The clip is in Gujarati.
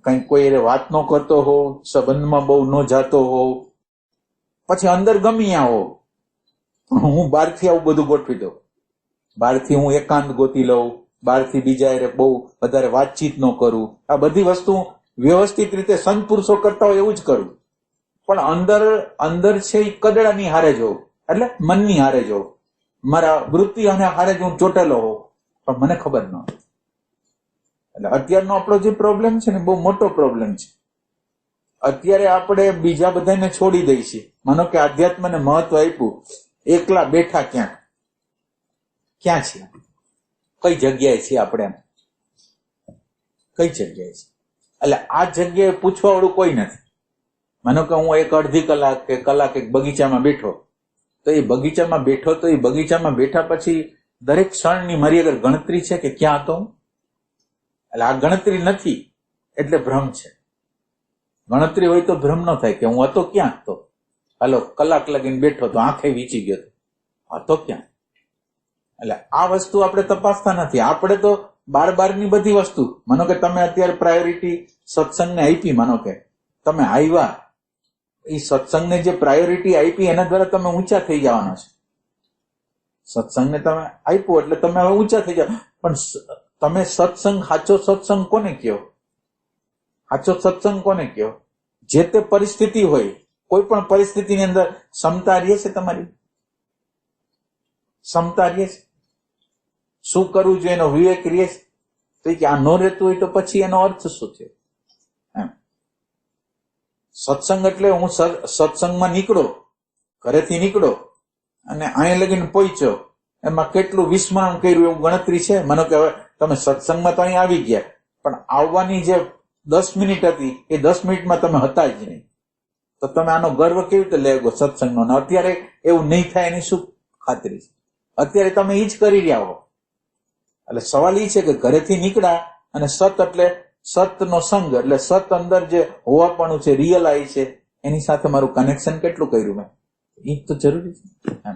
કઈક કોઈ વાત ન કરતો હોવ, સંબંધમાં બહુ ન જાતો હોવ, પછી અંદર ગમ્યા હોવ, હું બહારથી આવું બધું ગોઠવી દઉં. બહારથી હું એકાંત ગોતી લઉં, બહારથી બીજા હારે બહુ વધારે વાતચીત ન કરું. આ બધી વસ્તુ વ્યવસ્થિત રીતે સંત પુરુષો કરતા હોય એવું જ કરું. પણ અંદર છે એ કદડાની હારે જોઉં, એટલે મનની હારે જોઉં. મારા વૃત્તિ અને હારે જ હું ચોટેલો હોઉં, પણ મને ખબર ન હોય. એટલે અત્યારનો આપણો જે પ્રોબ્લેમ છે ને બહુ મોટો પ્રોબ્લેમ છે. અત્યારે આપણે બીજા બધાને છોડી દઈશું. માનો કે આધ્યાત્મને મહત્વ આપ્યું, એકલા બેઠા ક્યાં છે, કઈ જગ્યાએ છીએ આપણે, કઈ જગ્યાએ છે? એટલે આ જગ્યાએ પૂછવા વાળું કોઈ નથી. માનો કે હું એક અડધી કલાક કે કલાક એક બગીચામાં બેઠો, તો એ બગીચામાં બેઠો તો એ બગીચામાં બેઠા પછી દરેક ક્ષણની મારી આગળ ગણતરી છે કે ક્યાં હતો હું? એટલે આ ગણતરી નથી એટલે ભ્રમ છે. ગણતરી હોય તો ભ્રમ ન થાય કે હું હતો ક્યાં હતો. હાલો કલાક લગીને બેઠો તો આંખે વીંચી ગયો હતો ક્યાં? એટલે આ વસ્તુ આપણે તપાસતા નથી. આપણે તો બારની બધી વસ્તુ, માનો કે તમે અત્યારે પ્રાયોરિટી સત્સંગને આપી, માનો કે તમે આવ્યા, એ સત્સંગને જે પ્રાયોરિટી આપી એના દ્વારા તમે ઊંચા થઈ જવાના છે. સત્સંગને તમે આપ્યું એટલે તમે હવે ઊંચા થઈ જાવ. પણ તમે સત્સંગ, સાચો સત્સંગ કોને કયો? સાચો સત્સંગ કોને કયો? જે તે પરિસ્થિતિ હોય, કોઈ પણ પરિસ્થિતિની અંદર ક્ષમતા રહે છે, તમારી ક્ષમતા રહે છે. શું કરવું જોઈએ એનો વિવેક રહે છે. તો કે આ ન રહેતું હોય તો પછી એનો અર્થ શું છે? સત્સંગ એટલે હું સત્સંગમાં નીકળો, ઘરેથી નીકળો અને અહીં લગીને પહોંચ્યો, એમાં કેટલું વિસ્મરણ કર્યું એવું ગણતરી છે? માનો કે હવે તમે સત્સંગમાં તો અહીં આવી ગયા, પણ આવવાની જે 10 મિનિટ હતી એ 10 મિનિટમાં તમે હતા જ નહીં. તો તમે આનો ગર્વ કેવી રીતે લેવો સત્સંગનો? અત્યારે એવું નહીં થાય એની શું ખાતરી છે? અત્યારે તમે એ જ કરી રહ્યા હો. એટલે સવાલ એ છે કે ઘરેથી નીકળ્યા અને સત એટલે સતનો સંગ, એટલે સત અંદર જે હોવાપણું છે, રિયલાઇઝ છે, એની સાથે મારું કનેક્શન કેટલું કર્યું મેં? એ તો જરૂરી છે.